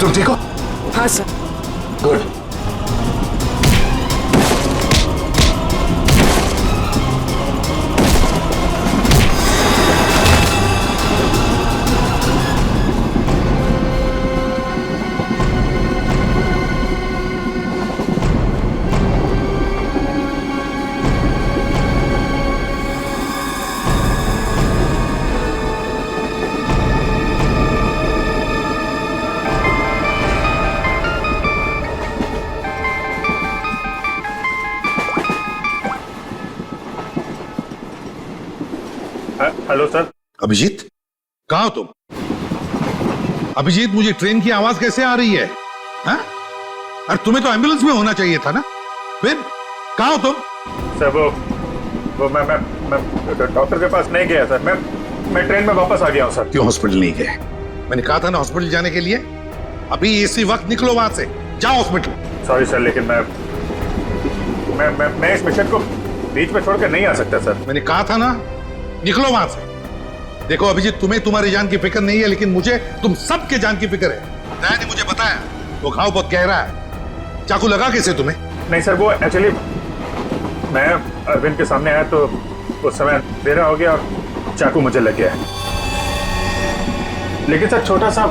तुम ठीक हो? हाँ sir. Good. Hello sir. Abhijit, कहाँ हो तुम? अभिजीत, मुझे ट्रेन की आवाज कैसे आ रही है? हाँ? अरे तुम्हें तो एम्बुलेंस में होना चाहिए था ना? फिर कहाँ हो तुम? सर वो मैं डॉक्टर के पास नहीं गया सर। मैं ट्रेन में वापस आ गया हूँ सर। क्यों हॉस्पिटल नहीं गए? मैंने कहा था ना हॉस्पिटल जाने के लिए। अभी इसी वक्त निकलो वहां से, जाओ हॉस्पिटल। सॉरी सर, लेकिन मैं इस मिशन को बीच में छोड़कर नहीं आ सकता सर। मैंने कहा था ना, निकलो वहां से। देखो अभिजीत, तुम्हें तुम्हारी जान की फिक्र नहीं है, लेकिन मुझे तुम सबके जान की फिक्र है। दया ने मुझे बताया वो घाव बहुत गहरा है। चाकू लगा कैसे तुम्हें? नहीं सर, वो एक्चुअली मैं अरविंद के सामने आया तो उस समय अंधेरा हो गया और चाकू मुझे लग गया है। लेकिन सर छोटा सा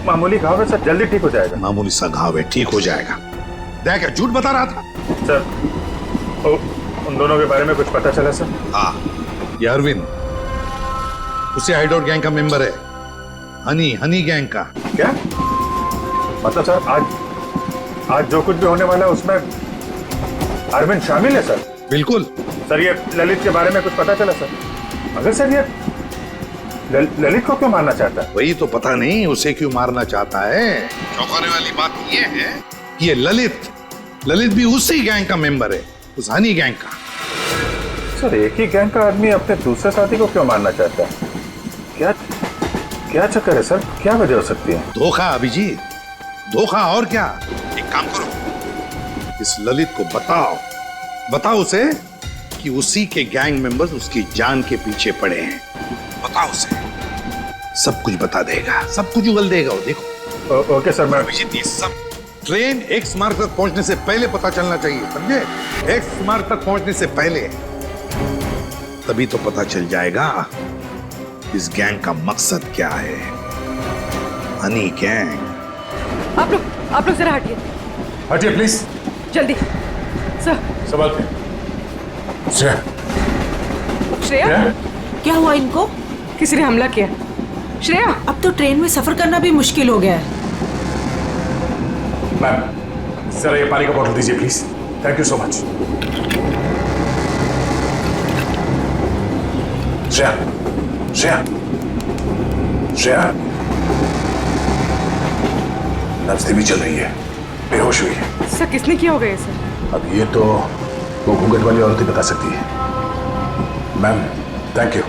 मामूली घाव है सर, जल्दी ठीक हो जाएगा। मामूली सा घाव है, ठीक हो जाएगा। दया क्या झूठ बता रहा था? सर उन दोनों के बारे में कुछ पता चला सर? हाँ, ये अरविंद उसे हाइडआउट गैंग का मेंबर है। हनी गैंग का। क्या मतलब सर? आज जो कुछ भी होने वाला है उसमें अरविंद शामिल है सर? बिल्कुल सर। ये ललित के बारे में कुछ पता चला सर? अगर सर ये ललित को क्यों मारना चाहता है? वही तो पता नहीं उसे क्यों मारना चाहता है। चौंकाने वाली बात ये है कि ये ललित भी उसी गैंग का मेंबर है, उस हनी गैंग का। सर एक ही गैंग का आदमी अपने दूसरे साथी को क्यों मारना चाहता है? क्या चक्कर है सर? क्या वजह हो सकती है? धोखा अभिजीत, धोखा। और क्या? एक काम करो, इस ललित को बताओ उसे कि उसी के गैंग मेंबर्स उसकी जान के पीछे पड़े हैं। बताओ उसे, सब कुछ बता देगा, सब कुछ उगल देगा वो। देखो। Okay sir. मैं अभिजीत, ये सब ट्रेन एक्स मार्ग तक पहुंचने से पहले पता चलना चाहिए, समझे? एक्स मार्ग तक पहुंचने से पहले, तभी तो पता चल जाएगा इस गैंग का मकसद क्या है। हनी गैंग। आप लोग जरा हटिए प्लीज। जल्दी सर। सवाल पे। श्रेया, क्या हुआ इनको? किसी ने हमला किया। श्रेया, अब तो ट्रेन में सफर करना भी मुश्किल हो गया है। मैम जरा ये पानी का बोतल दीजिए please. Thank you so much. Shreya नब्ज धीमी चल रही है, बेहोश हुई है। सर किसने किया होगा ये सर? अब ये तो वो घूंघट वाली औरत ही बता सकती है। Ma'am thank you.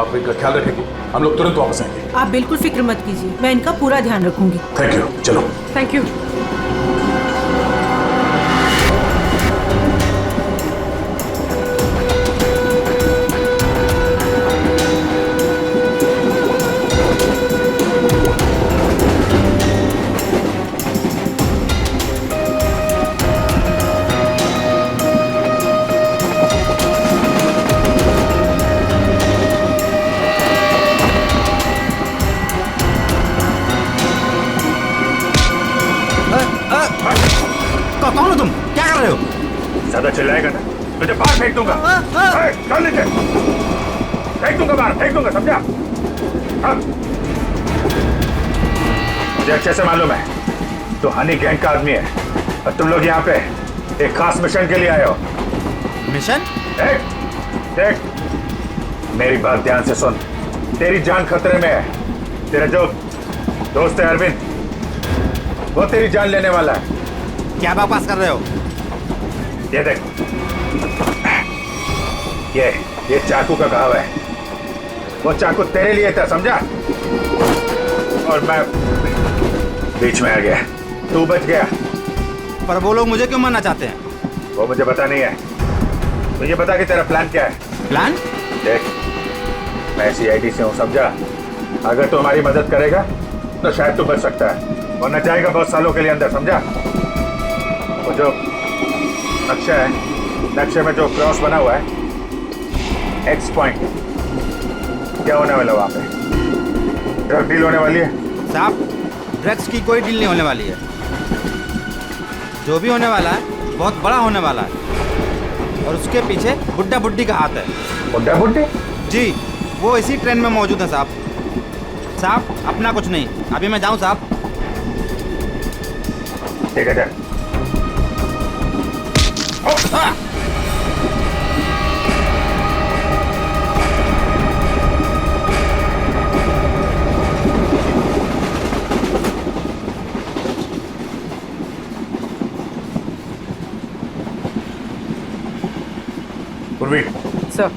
आप इनका ख्याल रखेंगे, हम लोग तुरंत वापस आएंगे। आप बिल्कुल फिक्र मत कीजिए, मैं इनका पूरा ध्यान रखूंगी। Thank you. चलो। Thank you. कौन हो तुम? क्या कर रहे हो? ज्यादा चिल्लाएगा ना तुझे बाहर फेंक दूंगा। चल नीचे, फेंक दूंगा बाहर, फेंक दूंगा, समझा? मुझे अच्छे से मालूम है तो हनी गैंग का आदमी है और तुम लोग यहाँ पे एक खास मिशन के लिए आए हो। मिशन? देख मेरी बात ध्यान से सुन। तेरी जान खतरे में है। तेरा जो दोस्त है अरविंद, वो तेरी जान लेने वाला है। क्या बकवास कर रहे हो? ये देख, ये चाकू का घाव है। वो चाकू तेरे लिए था, समझा? और मैं बीच में आ गया, तू बच गया। पर वो लोग मुझे क्यों मारना चाहते हैं? वो मुझे पता नहीं है। तो ये बता कि तेरा प्लान क्या है? प्लान? देख मैं CID से हूँ, समझा? अगर तू हमारी मदद करेगा तो शायद तू बच सकता है, वरना जाएगा बहुत सालों के लिए अंदर, समझा? वो जो नक्शा है, नक्शे में जो क्रॉस बना हुआ है, एक्स पॉइंट, क्या होने वाला वहां पे? ड्रग डील होने वाली है? साहब, ड्रग्स की कोई डील नहीं होने वाली है। जो भी होने वाला है बहुत बड़ा होने वाला है, और उसके पीछे बुड्ढा बुड्ढी का हाथ है। बुड्ढा बुड्ढी? जी, वो इसी ट्रेन में मौजूद है साहब। साहब, अपना कुछ नहीं, अभी मैं जाऊं साहब? ठीक है, जा। पूर्वी, सर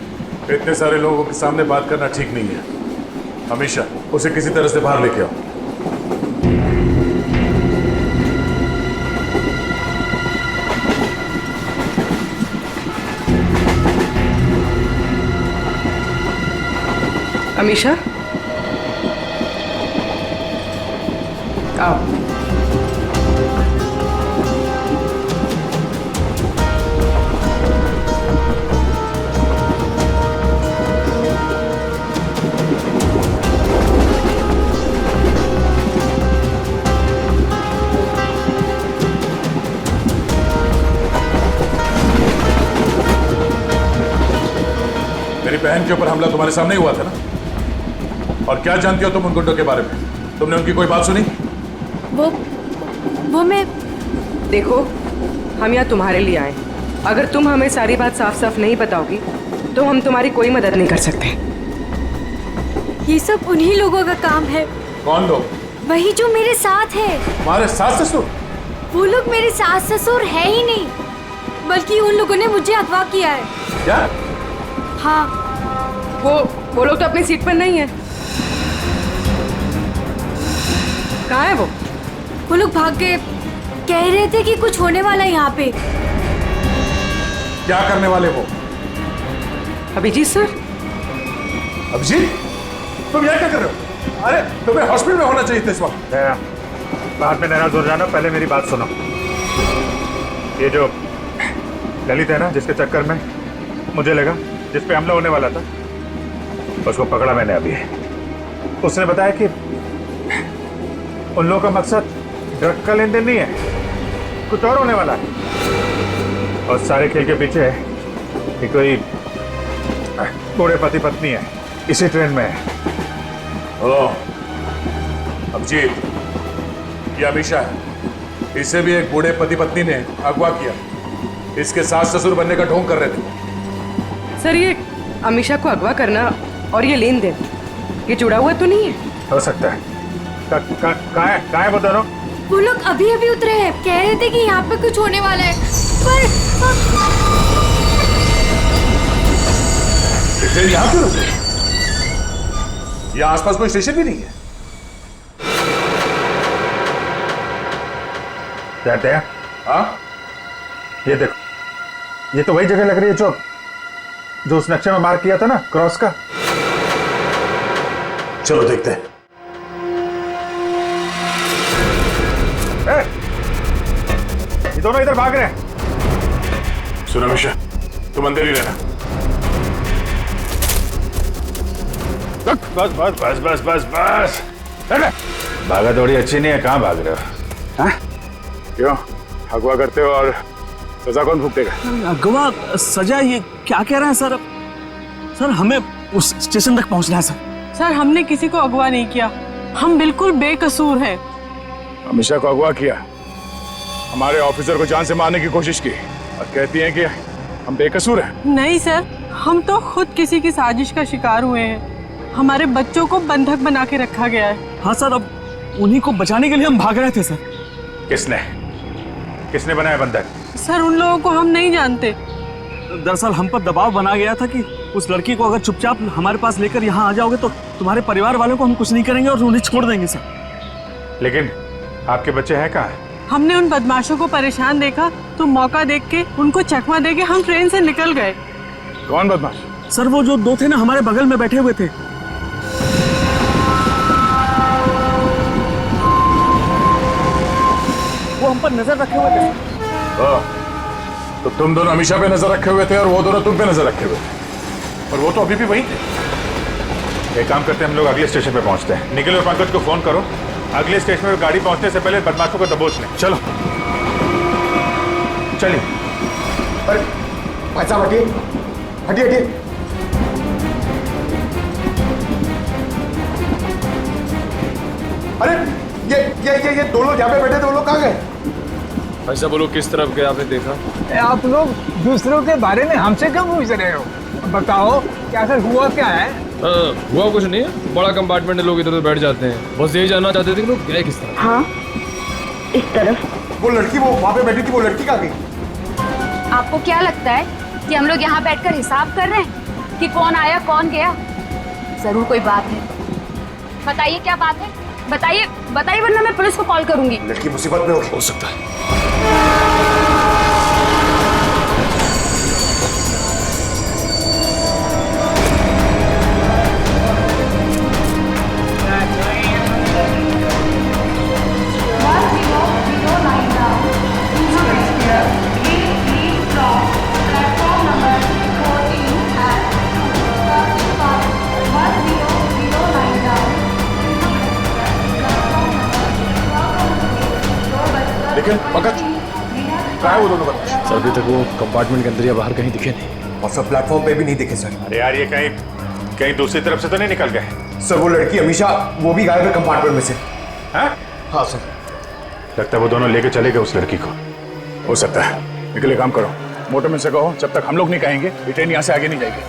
इतने सारे लोगों के सामने बात करना ठीक नहीं है। हमेशा उसे किसी तरह से बाहर लेके आओ। अमीशा, आओ। मेरी बहन के ऊपर हमला तुम्हारे सामने ही हुआ था ना? और क्या जानती हो तुम उन गुंडों के बारे में? तुमने उनकी कोई बात सुनी? वो मैं देखो, हम यहाँ तुम्हारे लिए आए। अगर तुम हमें सारी बात साफ साफ नहीं बताओगी तो हम तुम्हारी कोई मदद नहीं कर सकते। ये सब उन्हीं लोगों का काम है। कौन लोग? वही जो मेरे साथ है। तुम्हारे सास ससुर? वो लोग मेरे सास ससुर है ही नहीं, बल्कि उन लोगों ने मुझे अगवा किया है। क्या? हाँ, वो लोग तो अपनी सीट पर नहीं है। कहाँ है वो? वो लोग भाग गए। कह रहे थे कि कुछ होने वाला है यहाँ पे। क्या करने वाले वो? अभिजीत सर। अभिजीत, तुम यहाँ क्या कर रहे हो? अरे तुम्हें हॉस्पिटल में होना चाहिए था इस वक्त। बाद में नाराज हो जाना, पहले मेरी बात सुनो। ये जो ललित है ना, जिसके चक्कर में मुझे लगा जिस पे हमला होने वाला था, उसको पकड़ा मैंने अभी। उसने बताया कि उन लोगों का मकसद ड्रग का लेन देन नहीं है, कुछ और होने वाला है। और सारे खेल के पीछे कि कोई बूढ़े पति पत्नी है, इसी ट्रेन में है। ओह, अभिजीत, ये अमीशा है। इसे भी एक बूढ़े पति पत्नी ने अगवा किया। इसके सास ससुर बनने का ढोंग कर रहे थे। सर, ये अमीशा को अगवा करना और ये लेन देन, ये जुड़ा हुआ तो नहीं है? हो सकता है। कहाँ है वो दोनों? वो लोग अभी अभी उतरे हैं। कह रहे थे कि यहाँ पे कुछ होने वाला है, पर ट्रेन यहाँ क्यों रुकी? यहाँ आसपास कोई स्टेशन भी नहीं है। जानते हैं? हाँ? ये देखो, ये तो वही जगह लग रही है जो उस नक्शे में मार्क किया था ना, क्रॉस का। चलो देखते हैं। ये दोनों इधर भाग रहे हैं। सुनो अमीशा, तुम अंदर ही रहना। बस बस बस बस बस बस। भागा दौड़ी अच्छी नहीं है, कहाँ भाग रहे हो? हाँ? क्यों अगवा करते हो और सजा कौन भुगतेगा? अगवा सजा, ये क्या कह रहे हैं सर? सर, हमें उस स्टेशन तक पहुंचना है सर। सर, हमने किसी को अगवा नहीं किया। हम बिल्कुल बेकसूर हैं। अमीशा को अगवा किया, हमारे ऑफिसर को जान से मारने की कोशिश की, और कहती हैं कि हम बेकसूर हैं। नहीं सर, हम तो खुद किसी की साजिश का शिकार हुए हैं। हमारे बच्चों को बंधक बना के रखा गया है। हाँ सर, अब उन्हीं को बचाने के लिए हम भाग रहे थे सर। किसने बनाया बंधक? सर, उन लोगों को हम नहीं जानते। दरअसल हम पर दबाव बनाया गया था कि उस लड़की को अगर चुपचाप हमारे पास लेकर यहाँ आ जाओगे तो तुम्हारे परिवार वालों को हम कुछ नहीं करेंगे और उन्हें छोड़ देंगे सर। लेकिन आपके बच्चे हैं कहाँ? हमने उन बदमाशों को परेशान देखा तो मौका देख के उनको चकमा दे के हम ट्रेन से निकल गए। कौन बदमाश? सर, वो जो दो थे ना, हमारे बगल में बैठे हुए थे। हम पर नजर रखे हुए थे। तो तुम दोनों हमेशा पे नजर रखे हुए थे और वो दोनों तुम पे नजर रखे हुए थे, और वो तो अभी भी वही थे। एक काम करते हैं, हम लोग अगले स्टेशन पे पहुंचते हैं। निखिल और पंकज को फोन करो, अगले स्टेशन पे गाड़ी पहुंचने से पहले बदमाशों को दबोच लें। चलो चलिए। अरे भाई साहब हटिए हटिए हटिए। अरे ये दो लोग यहाँ पे बैठे थे, वो लोग कहाँ गए? ऐसा बोलो, किस तरफ गए आपने देखा? आप लोग दूसरों के बारे में हमसे क्यों पूछ रहे हो? बताओ क्या सर हुआ क्या है? हुआ कुछ नहीं है, बड़ा कंपार्टमेंट है, लोग इधर उधर बैठ जाते हैं। बस यही जानना चाहते थे कि लोग गए किस तरफ। हाँ, इस तरफ। वो लड़की वो वहाँ पे बैठी थी, वो लड़की कहाँ गई? आपको क्या लगता है कि हम लोग यहाँ बैठकर हिसाब कर रहे हैं कि कौन आया कौन गया? जरूर कोई बात है। बताइए क्या बात है, बताइए बताइए, वरना मैं पुलिस को कॉल करूंगी। लड़की मुसीबत में होगी। हो सकता है। लेकिन पंकज क्या है वो दोनों बदमाश? सर अभी तक वो कंपार्टमेंट के अंदर या बाहर कहीं दिखे नहीं, और सब प्लेटफॉर्म पे भी नहीं दिखे सर। अरे यार, ये कहीं दूसरी तरफ से तो नहीं निकल गए? सर वो लड़की हमेशा वो भी गायब है कंपार्टमेंट में से। हाँ हाँ सर। लगता है वो दोनों लेके चले गए उस लड़की को। हो सकता है। निकले काम करो, मोटरमैन से कहो जब तक हम लोग नहीं कहेंगे ये ट्रेन यहाँ से आगे नहीं जाएगी।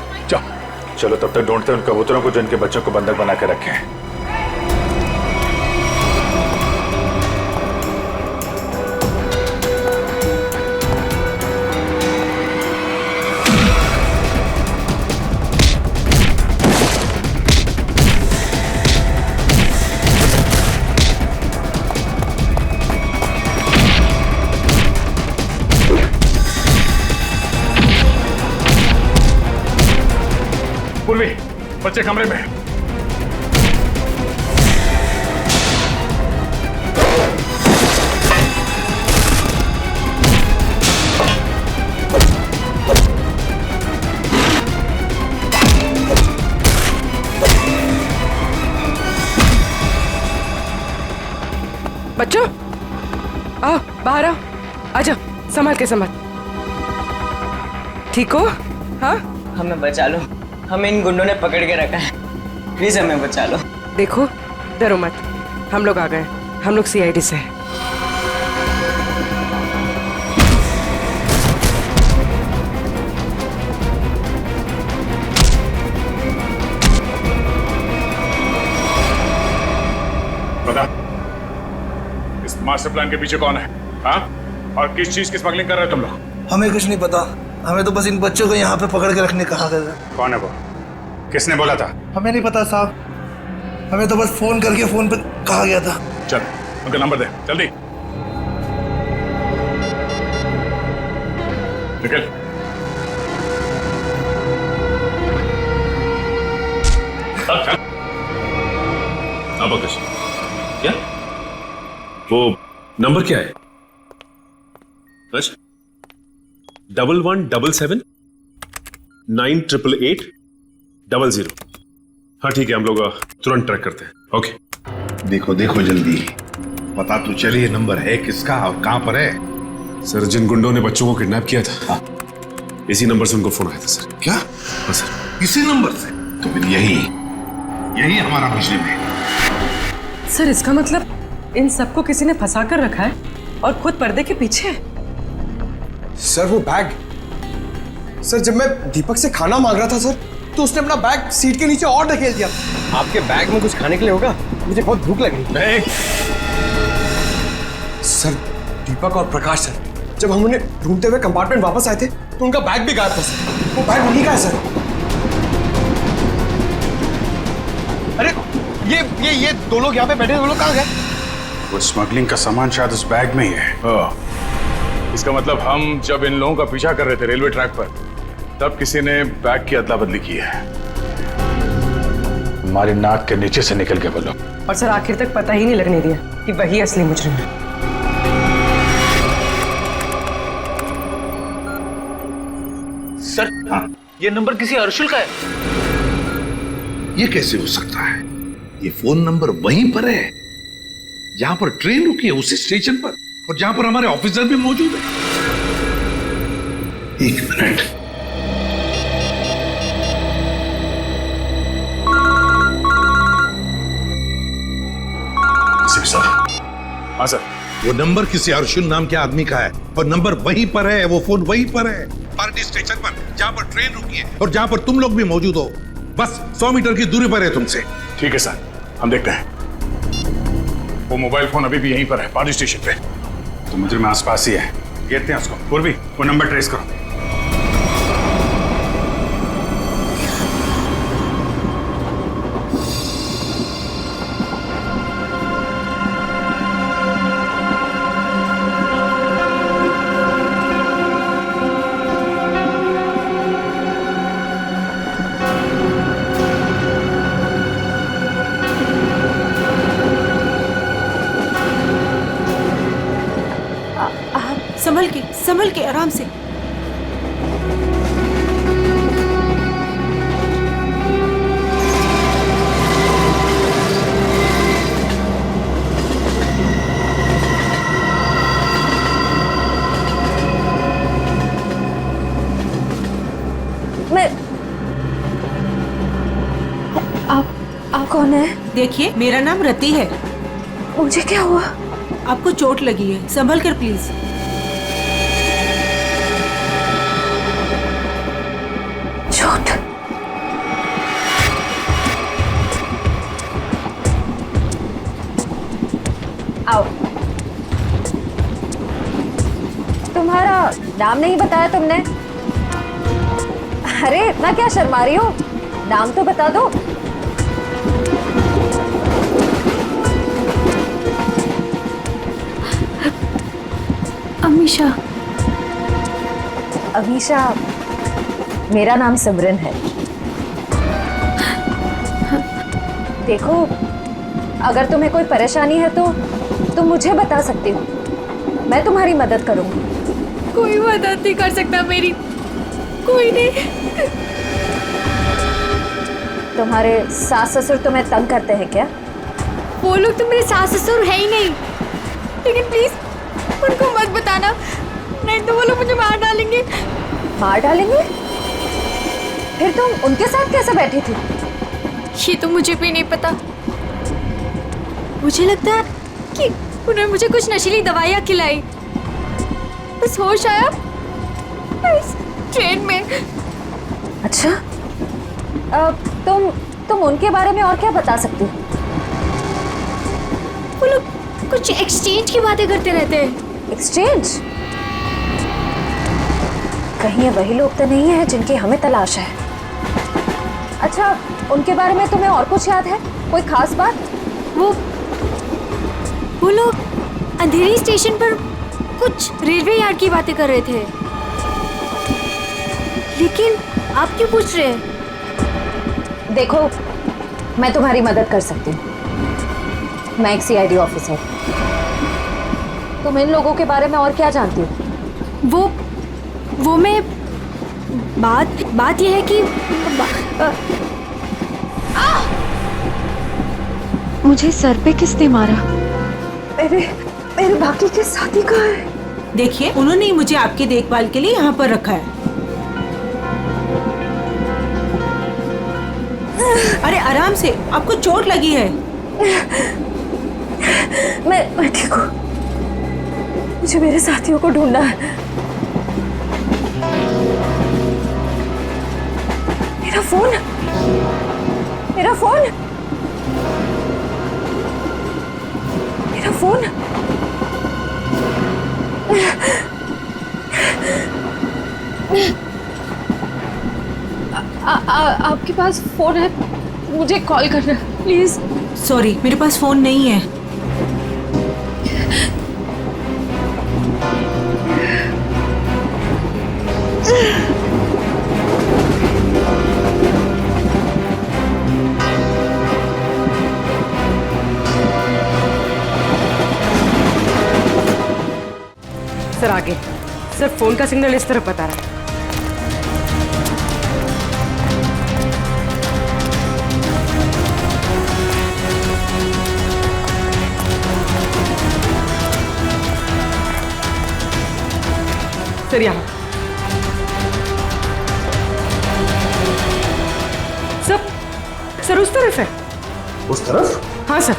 चलो तब तक ढूंढते हैं उन कबूतरों को जिनके बच्चों को बंधक बना के रखे हैं। पूर्वी, बच्चे कमरे में। बच्चों आओ, बाहर आओ, आजा, संभाल के संभाल। ठीक हो? हाँ, हमें बचा लो, हमें इन गुंडों ने पकड़ के रखा है, प्लीज हमें बचा लो। देखो डरो मत, हम लोग आ गए, हम लोग सीआईडी से हैं। बता, इस मास्टर प्लान के पीछे कौन है? हाँ, और किस चीज की स्मगलिंग कर रहे हो तुम लोग? हमें कुछ नहीं पता, हमें तो बस इन बच्चों को यहाँ पे पकड़ के रखने कहा गया। कौन है वो? किसने बोला था? हमें नहीं पता साहब, हमें तो बस फोन करके फोन पे कहा गया था। चल उनका नंबर दे जल्दी। निकल। चल। अब क्या? वो नंबर क्या है? 1177 9888 00। हाँ ठीक है, हम लोग तुरंत ट्रैक करते हैं। ओके। देखो देखो जल्दी, पता तो चलिए नंबर है किसका और कहां पर है। सर, जिन गुंडों ने बच्चों को किडनैप किया था, इसी नंबर से उनको फोन आया था सर। क्या? हाँ सर। इसी नंबर से? तो फिर यही हमारा मुजरिम है। सर इसका मतलब इन सबको किसी ने फंसा कर रखा है और खुद पर्दे के पीछे है। सर वो बैग, सर जब मैं दीपक से खाना मांग रहा था सर, तो उसने अपना बैग सीट के नीचे और ढकेल दिया। आपके बैग में कुछ खाने के लिए होगा? मुझे बहुत भूख लग रही है। सर दीपक और प्रकाश सर जब हम उन्हें ढूंढते हुए कंपार्टमेंट वापस आए थे तो उनका बैग भी गायब था सर। वो बैग वहीं का है सर। अरे ये दो लोग यहाँ पे बैठे, वो लोग कहाँ गए? वो स्मगलिंग का सामान शायद उस बैग में ही है। इसका मतलब हम जब इन लोगों का पीछा कर रहे थे रेलवे ट्रैक पर, तब किसी ने बैग की अदला बदली की है। हमारी नाक के नीचे से निकल गए वो लोग। और सर आखिर तक पता ही नहीं लगने दिया कि वही असली मुजरिम है। सर हाँ, ये नंबर किसी अर्शुल का है। ये कैसे हो सकता है? ये फोन नंबर वहीं पर है जहां पर ट्रेन रुकी है, उसी स्टेशन पर, और जहां पर हमारे ऑफिसर भी मौजूद है। एक मिनट। सर। हाँ सर। वो नंबर किसी अर्जुन नाम के आदमी का है और नंबर वहीं पर है, वो फोन वहीं पर है, पार्टी स्टेशन पर, जहां पर ट्रेन रुकी है और जहां पर तुम लोग भी मौजूद हो। बस 100 मीटर की दूरी पर है तुमसे। ठीक है सर, हम देखते हैं। वो मोबाइल फोन अभी भी यहीं पर है, पार्टी स्टेशन पे। तो मुझे आसपास ही है, घेरते हैं उसको। पूर्वी, वो नंबर ट्रेस करो। संभल के आराम से। आप कौन है? देखिए, मेरा नाम रति है। मुझे क्या हुआ? आपको चोट लगी है, संभल कर प्लीज। चोट? आओ। तुम्हारा नाम नहीं बताया तुमने? अरे इतना क्या शर्मा रही हो? नाम तो बता दो। अमीशा। अमीशा, मेरा नाम सिमरन है। देखो, अगर तुम्हें कोई परेशानी है तो तुम मुझे बता सकती हो, मैं तुम्हारी मदद करूंगी। कोई मदद नहीं कर सकता मेरी, कोई नहीं। तुम्हारे सास ससुर तुम्हें तंग करते हैं क्या? वो लोग तो मेरे सास ससुर है ही नहीं, लेकिन प्लीज उनको मत बताना, नहीं तो वो लोग मुझे मार डालेंगे। मार डालेंगे? फिर तुम उनके साथ कैसे बैठी थी? ये तो मुझे भी नहीं पता। मुझे लगता है कि उन्होंने मुझे कुछ नशीली दवाइयाँ खिलाई, बस होश आया इस ट्रेन में। अच्छा, तुम उनके बारे में और क्या बता सकती हो? वो लोग कुछ एक्सचेंज की बातें करते रहते हैं। एक्सचेंज? कहीं ये वही लोग तो नहीं है जिनकी हमें तलाश है? अच्छा, उनके बारे में तुम्हें और कुछ याद है? कोई खास बात? वो लोग अंधेरी स्टेशन पर कुछ रेलवे यार्ड की बातें कर रहे थे। लेकिन आप क्यों पूछ रहे हैं? देखो, मैं तुम्हारी मदद कर सकती हूँ। मैं एक CID ऑफिसर। तुम इन लोगों के बारे में और क्या जानती हो? वो मैं बात यह है कि मुझे सर पे किसने मारा? मेरे बाकी के साथी कहाँ हैं? देखिए, उन्होंने ही मुझे आपकी देखभाल के लिए यहाँ पर रखा है। अरे आराम से, आपको चोट लगी है। मैं ठीक हूँ। मुझे मेरे साथियों को ढूंढना है। मेरा फोन, मेरा फोन, मेरा फोन। आपके पास फोन है? मुझे कॉल करना प्लीज। सॉरी, मेरे पास फोन नहीं है। सर आगे, सर फोन का सिग्नल इस तरफ बता रहा है। सर उस तरफ है। उस तरफ? हाँ सर।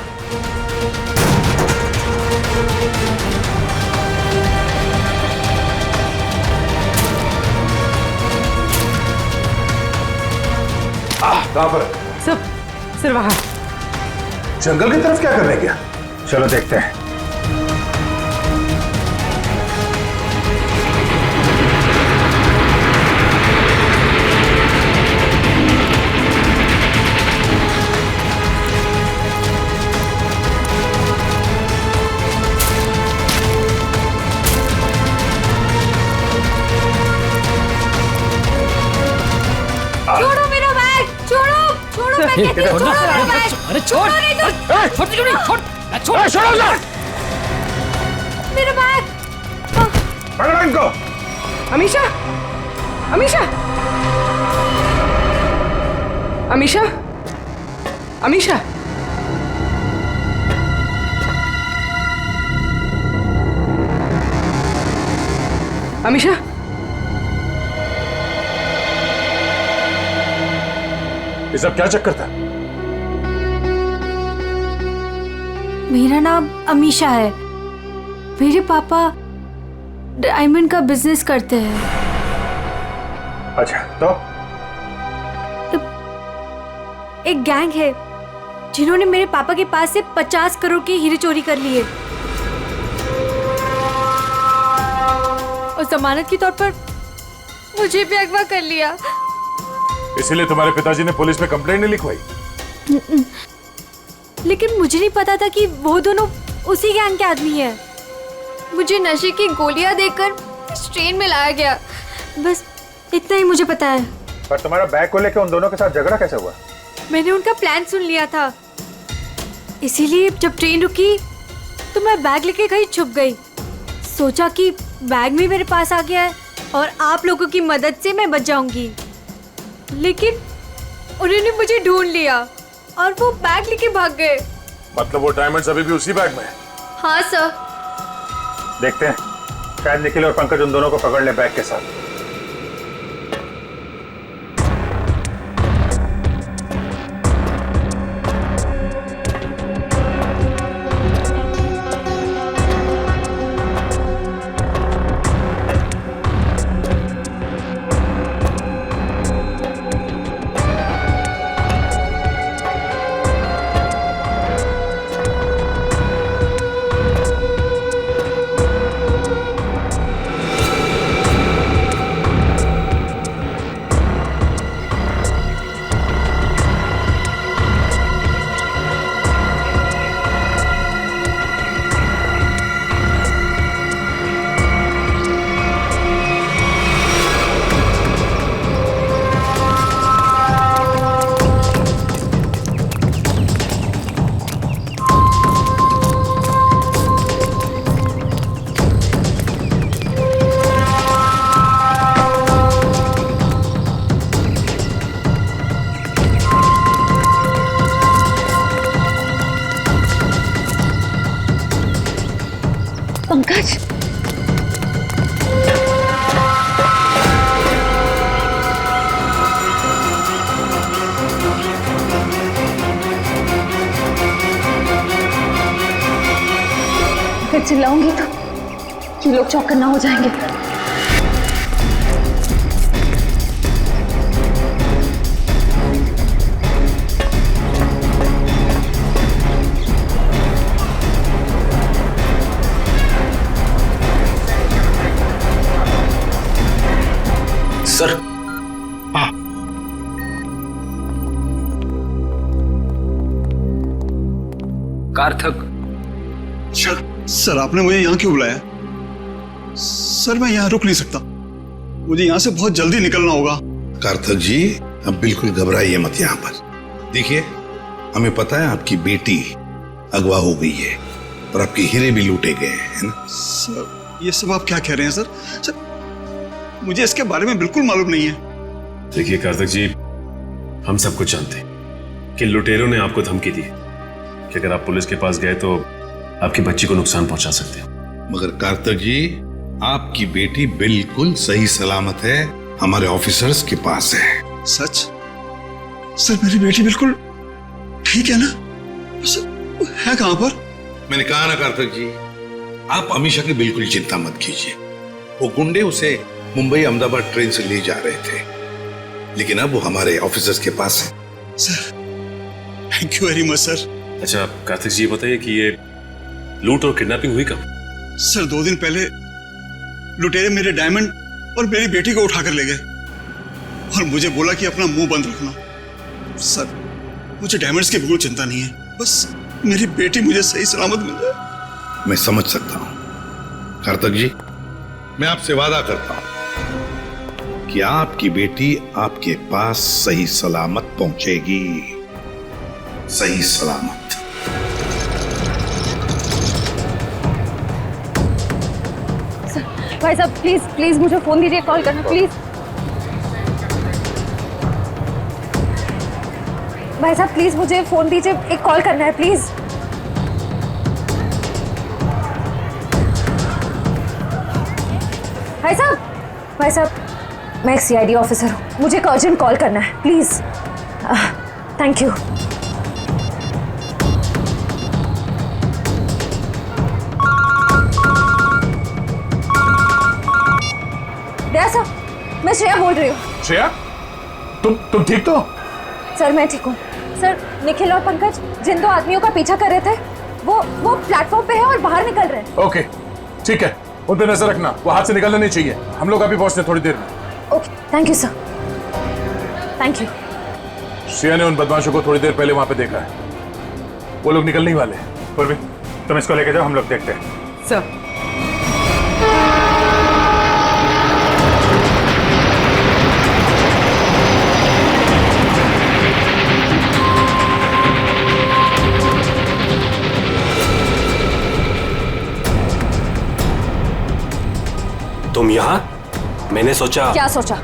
कहाँ पर? सर वहाँ। जंगल की तरफ क्या करने गया? चलो देखते हैं। छोड़ो मेरा बैग, छोड़ो छोड़ो, मैं कहती हूँ, छोड़ो मेरा बैग। अरे छोड़, नहीं तो छोड़ क्यों नहीं? छोड़, छोड़, छोड़ो उसे। मेरा बैग। पकड़ो इनको। अमीशा, अमीशा, अमीशा, अमीशा। अमीशा, ये सब क्या चक्कर था? मेरा नाम अमीशा है। मेरे पापा डायमंड का बिजनेस करते हैं। अच्छा तो एक गैंग है जिन्होंने मेरे पापा के पास से 50 करोड़ के हीरे चोरी कर लिए और जमानत के तौर पर मुझे भी अगवा कर लिया। इसीलिए तुम्हारे पिताजी ने पुलिस में कंप्लेंट नहीं लिखवाई? लेकिन मुझे नहीं पता था कि वो दोनों उसी गैंग के आदमी हैं। मुझे नशे की गोलियां देकर इस ट्रेन में लाया गया, बस इतना ही मुझे पता है। पर तुम्हारा बैग को लेकर उन दोनों के साथ झगड़ा कैसे हुआ? मैंने उनका प्लान सुन लिया था, इसीलिए जब ट्रेन रुकी तो मैं बैग लेके कहीं छुप गई। सोचा कि बैग भी मेरे पास आ गया है और आप लोगों की मदद से मैं बच जाऊंगी, लेकिन उन्होंने मुझे ढूंढ लिया और वो बैग लेके भाग गए। मतलब वो डायमंड्स अभी भी उसी बैग में है? हाँ सर। देखते हैं, शायद निखिल और पंकज उन दोनों को पकड़ ले बैग के साथ। पंकज, अगर चिल्लाऊंगी तो ये लोग चौकन्ना हो जाएंगे। सर, हाँ। कार्थक। सर आपने मुझे यहाँ क्यों बुलाया? सर मैं यहाँ रुक नहीं सकता, मुझे यहाँ से बहुत जल्दी निकलना होगा। कार्थक जी, अब बिल्कुल घबराइए मत यहाँ पर। देखिए, हमें पता है आपकी बेटी अगवा हो गई है और आपके हीरे भी लूटे गए हैं, है ना? सर ये सब आप क्या कह रहे हैं सर? सर मुझे इसके बारे में बिल्कुल मालूम नहीं है। देखिए कार्थक जी, हम सब कुछ जानते हैं कि लुटेरों ने आपको धमकी दी कि अगर आप पुलिस के पास गए तो आपकी बच्ची को नुकसान पहुंचा सकते हैं। मगर कार्थक जी, आपकी बेटी बिल्कुल सही सलामत है, हमारे ऑफिसर्स के पास है। सच? सर मेरी बेटी बिल्कुल ठीक है ना? बस वो है कहां पर? मैंने कहा ना कार्तिक जी, आप अमीषा की बिल्कुल चिंता मत कीजिए। वो गुंडे उसे मुंबई अहमदाबाद ट्रेन से ले जा रहे थे, लेकिन अब वो हमारे ऑफिसर्स के पास है। Sir thank you very much sir. अच्छा कार्तिक जी, ये बताइए कि ये लूट और किडनैपिंग हुई कब? सर 2 दिन पहले लुटेरे मेरे डायमंड और मेरी बेटी को उठाकर ले गए और मुझे बोला कि अपना मुंह बंद रखना। सर मुझे डायमंड्स की बिल्कुल चिंता नहीं है, बस मेरी बेटी मुझे सही सलामत मिल जाए। मैं समझ सकता हूं कार्तिक जी, मैं आपसे वादा करता हूं कि आपकी बेटी आपके पास सही सलामत पहुंचेगी, सही सलामत। भाई साहब प्लीज प्लीज मुझे फोन दीजिए, कॉल करना प्लीज। भाई साहब प्लीज मुझे फोन दीजिए, एक कॉल करना है प्लीज। भाई साहब मैं एक सीआईडी ऑफिसर हूँ, मुझे एक अर्जेंट कॉल करना है please. Thank you. Daya sir, मैं श्रेया बोल रही हूँ। श्रेया, तुम ठीक तो? सर मैं ठीक हूँ सर। निखिल और पंकज जिन 2 आदमियों का पीछा कर रहे थे वो प्लेटफॉर्म पे है और बाहर निकल रहे हैं। ओके ठीक है, उन पे नजर रखना, वो हाथ से निकलना नहीं चाहिए। हम लोग अभी पहुंचते हैं थोड़ी देर में। Okay thank you sir, thank you. Shreya ने उन बदमाशों को थोड़ी देर पहले वहां पे देखा है, वो लोग निकलने ही वाले हैं। पूर्वी तुम इसको लेके जाओ, हम लोग देखते हैं। सर तुम यहाँ? मैंने सोचा। क्या सोचा?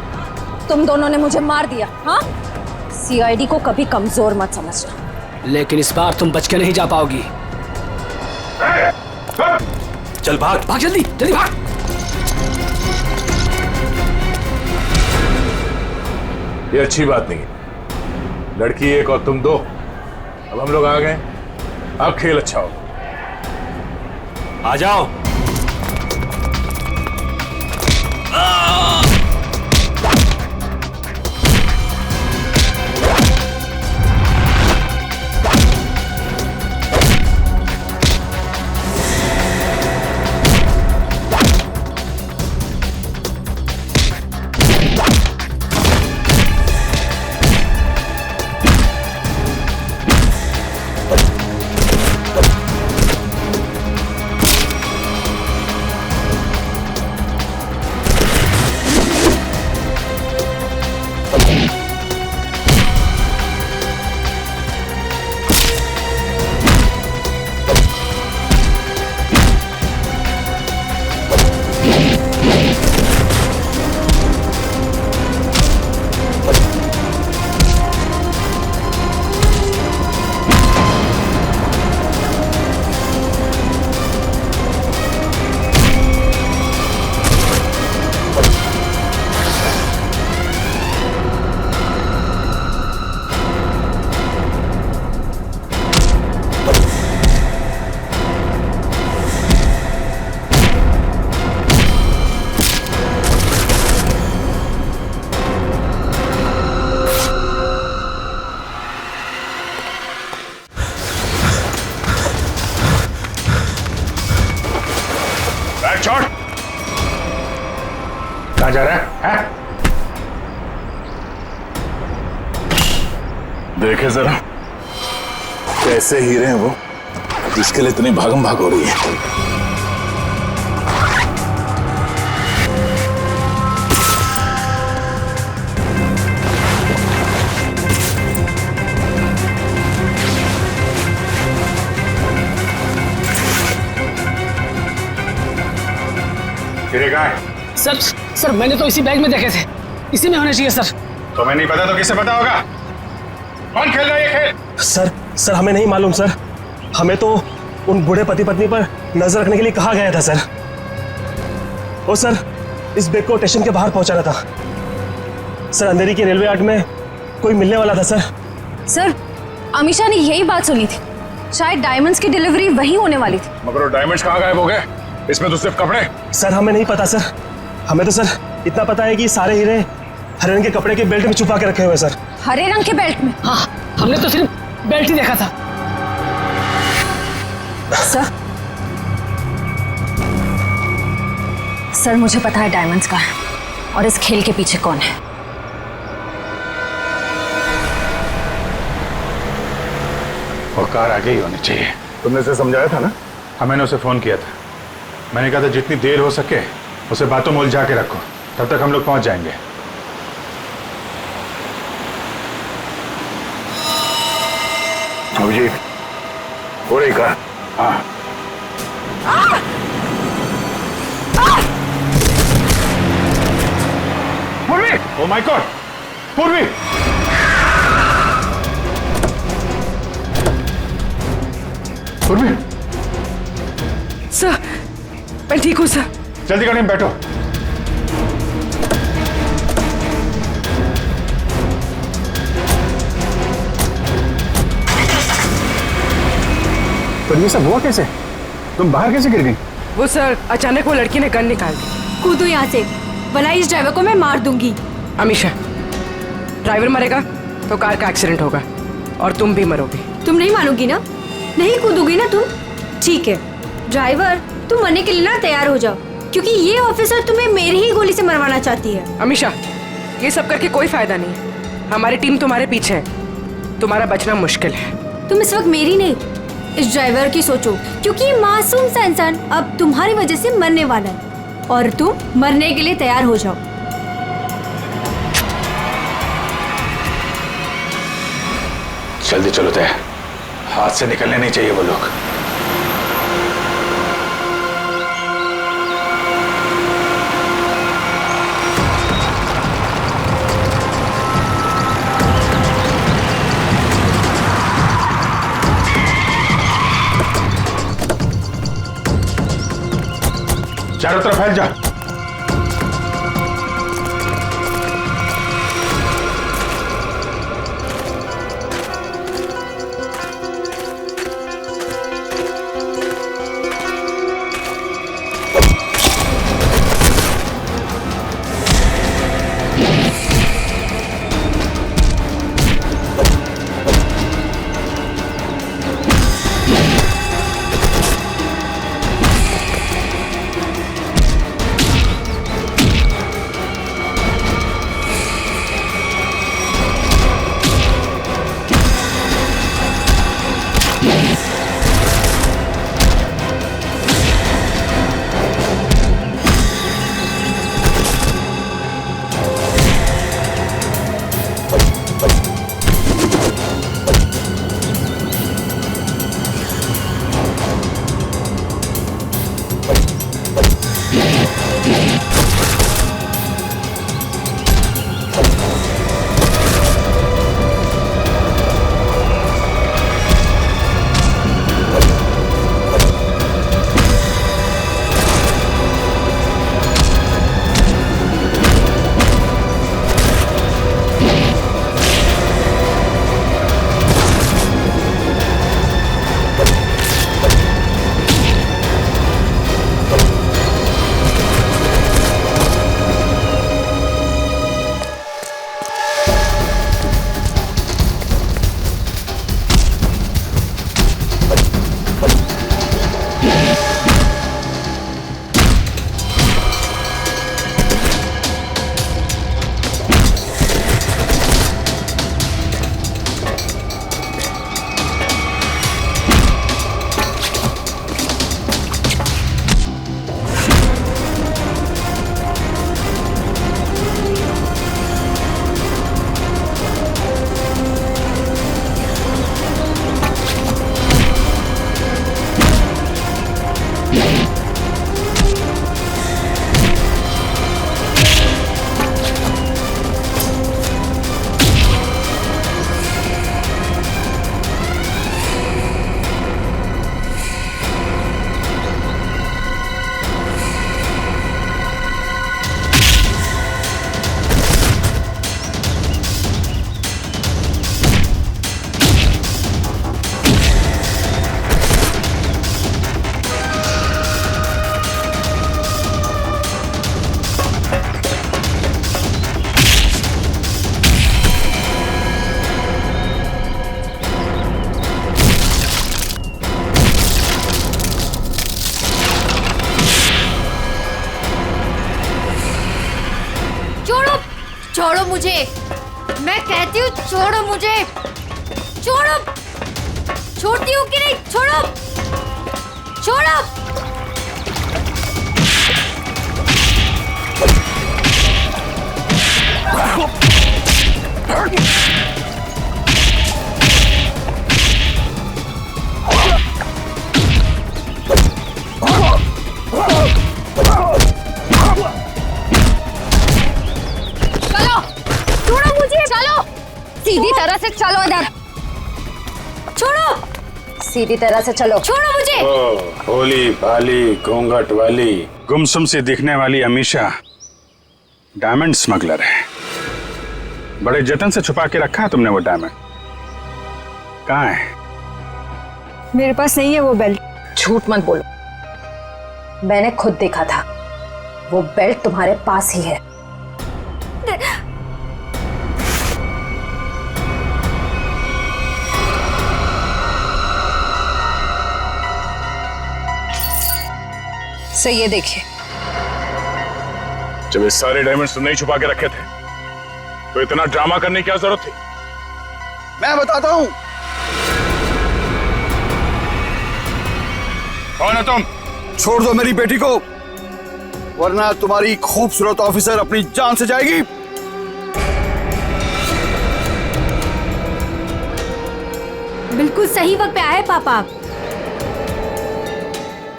तुम दोनों ने मुझे मार दिया, हाँ? सीआईडी को कभी कमजोर मत समझना। लेकिन इस बार तुम बच के नहीं जा पाओगी। चल भाग भाग, जल्दी जल्दी भाग। ये अच्छी बात नहीं है, लड़की एक और तुम 2। अब हम लोग आ गए, अब खेल अच्छा होगा। आ जाओ। कहाँ जा रहा है? देखे जरा कैसे हीरे हैं वो, जिसके लिए इतनी भागम भाग हो रही है। हीरे कहाँ है? सर मैंने तो इसी बैग में देखे थे, इसी में होने चाहिए सर। तुम्हें नहीं पता तो किसे पता होगा? कौन खेल रहा है ये खेल? सर हमें नहीं मालूम सर, हमें तो उन बूढ़े पति पत्नी पर नजर रखने के लिए कहा गया था सर। और सर इस बैग को स्टेशन के बाहर पहुंचाना था सर। अंधेरी के रेलवे यार्ड में कोई मिलने वाला था सर। सर अमीशा ने यही बात सुनी थी, शायद डायमंड्स की डिलीवरी वही होने वाली थी। मगर वो डायमंड्स कहाँ गायब हो गए? इसमें तो सिर्फ कपड़े। सर हमें नहीं पता सर, हमें तो सर इतना पता है कि सारे हीरे हरे रंग के कपड़े के बेल्ट में छुपा के रखे हुए सर। हरे रंग के बेल्ट में? हाँ, हमने तो सिर्फ बेल्ट ही देखा था। सर मुझे पता है डायमंड्स का है और इस खेल के पीछे कौन है। वो कार आगे ही होनी चाहिए। तुमने उसे समझाया था ना? हाँ, मैंने उसे फोन किया था। मैंने कहा था जितनी देर हो सके उसे बातों में उलझा के रखो, तब तक हम लोग पहुंच जाएंगे। अभिजीत, हो रही कार? हाँ। पूर्वी! Oh my God! पूर्वी! पूर्वी! सर, मैं ठीक हूँ सर। जल्दी गाड़ी में बैठो। पर ये सब हुआ कैसे? तुम बाहर कैसे गिर गई? वो सर अचानक वो लड़की ने गन निकाल दी। कूदो यहाँ से, वरना इस ड्राइवर को मैं मार दूंगी। अमीशा, ड्राइवर मरेगा तो कार का एक्सीडेंट होगा और तुम भी मरोगी। तुम नहीं मानोगी ना? नहीं कूदोगी ना तुम? ठीक है ड्राइवर, तुम मरने के लिए ना तैयार हो जाओ, क्योंकि ये ऑफिसर तुम्हें मेरी ही गोली से मरवाना चाहती है। अमीशा, ये सब करके कोई फायदा नहीं है। हमारी टीम तुम्हारे पीछे है, तुम्हारा बचना मुश्किल है। तुम इस वक्त मेरी नहीं, इस ड्राइवर की सोचो, क्योंकि ये मासूम सा इंसान अब तुम्हारी वजह से मरने वाला है और तुम मरने के लिए तैयार हो जाओ। जल्दी चलो तय, हाथ से निकलने नहीं चाहिए वो लोग। चारों तरफ फैल जा। मैं कहती हूँ छोड़ो मुझे, छोड़ो। छोड़ती हूँ कि नहीं? छोड़ो, छोड़ो। चलो, छोड़ो मुझे, चलो। सीधी तरह से चलो इधर। छोड़ो, सीधी तरह से चलो। छोड़ो मुझे। भोली भाली घूंघट वाली गुमसुम से दिखने वाली अमीशा डायमंड स्मगलर है। बड़े जतन से छुपा के रखा है तुमने वो डायमंड। कहाँ है? मेरे पास नहीं है वो बेल्ट। झूठ मत बोलो, मैंने खुद देखा था। वो बेल्ट तुम्हारे पास ही है। सो ये देखिए। जब ये सारे डायमंड्स तुमने ही छुपा के रखे थे तो इतना ड्रामा करने की क्या जरूरत थी? मैं बताता हूं। कौन है तुम? छोड़ दो मेरी बेटी को, वरना तुम्हारी खूबसूरत ऑफिसर अपनी जान से जाएगी। बिल्कुल सही वक्त पे आए पापा।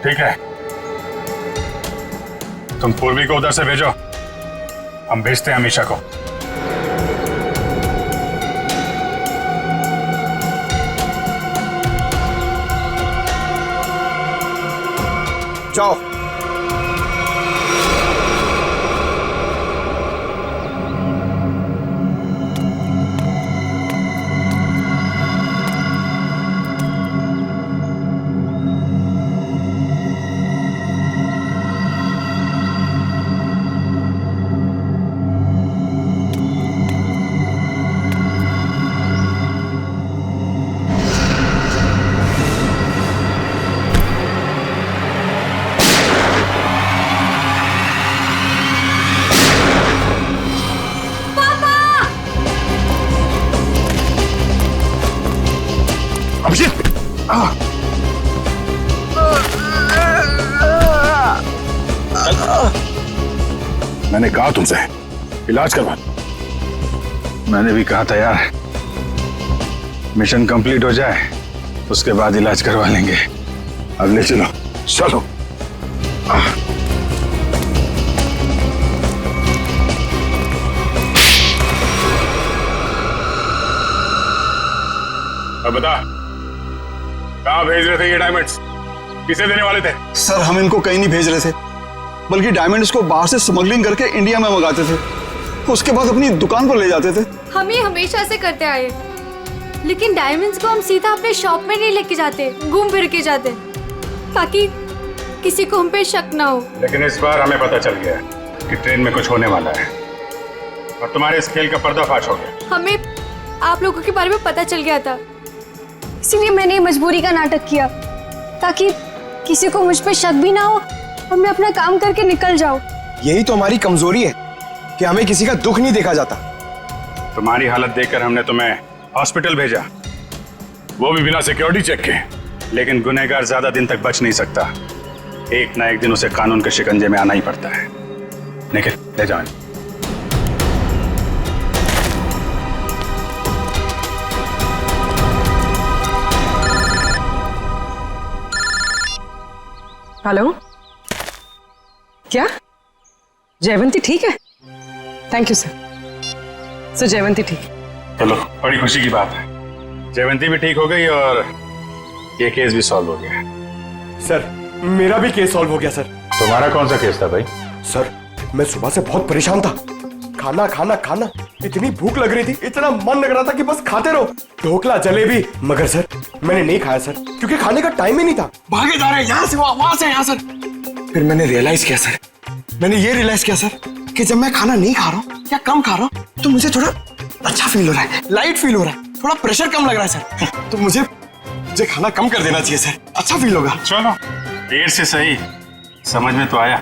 ठीक है, तुम पूर्वी को उधर से भेजो, हम भेजते हैं अमीशा को। जाओ। मैंने कहा तुमसे इलाज करवा। मैंने भी कहा था यार, मिशन कंप्लीट हो जाए उसके बाद इलाज करवा लेंगे। अब ले चलो, चलो। अब बता, कहाँ भेज रहे थे ये डायमंड्स? किसे देने वाले थे? सर हम इनको कहीं नहीं भेज रहे थे, बल्कि डायमंड्स को बाहर से स्मगलिंग करके इंडिया में मंगाते थे, उसके बाद अपनी दुकान पर ले जाते थे। हम ये हमेशा से करते आए, लेकिन डायमंड्स को हम सीधा अपने शॉप में नहीं लेके जाते, घूम फिर के जाते, ताकि किसी को हम पे शक ना हो। लेकिन इस बार हमें पता चल गया कि ट्रेन में कुछ होने वाला है और तुम्हारे इस खेल का पर्दाफाश हो गया। हमें आप लोगों के बारे में पता चल गया था, इसीलिए मैंने मजबूरी का नाटक किया, ताकि किसी को मुझ पे शक भी ना हो और मैं अपना काम करके निकल जाऊं। यही तो हमारी कमजोरी है कि हमें किसी का दुख नहीं देखा जाता। तुम्हारी हालत देखकर हमने तुम्हें हॉस्पिटल भेजा, वो भी बिना सिक्योरिटी चेक के। लेकिन गुनहगार ज्यादा दिन तक बच नहीं सकता, एक ना एक दिन उसे कानून के शिकंजे में आना ही पड़ता है। निखिल, ले जाओ। हेलो, क्या जयवंती ठीक है? Thank you sir. Sir Jayvanti ठीक है। चलो, बड़ी खुशी की बात है, जयवंती भी ठीक हो गई और ये केस भी सॉल्व हो गया। सर मेरा भी केस सॉल्व हो गया सर। तुम्हारा कौन सा केस था भाई? सर मैं सुबह से बहुत परेशान था, खाना खाना खाना, इतनी भूख लग रही थी, इतना मन लग रहा था कि बस खाते रहो, ढोकला जलेबी, मगर सर मैंने नहीं खाया सर, क्योंकि खाने का टाइम ही नहीं था। भागे जा रहे हैं यहाँ से वहां से यहाँ सर। फिर मैंने रियलाइज किया सर, मैंने ये रियलाइज किया सर कि जब मैं खाना नहीं खा रहा हूँ या कम खा रहा हूँ तो मुझे थोड़ा अच्छा फील हो रहा है, लाइट फील हो रहा है, थोड़ा प्रेशर कम लग रहा है सर। तो मुझे खाना कम कर देना चाहिए सर, अच्छा फील होगा। चलो, देर से सही, समझ में तो आया।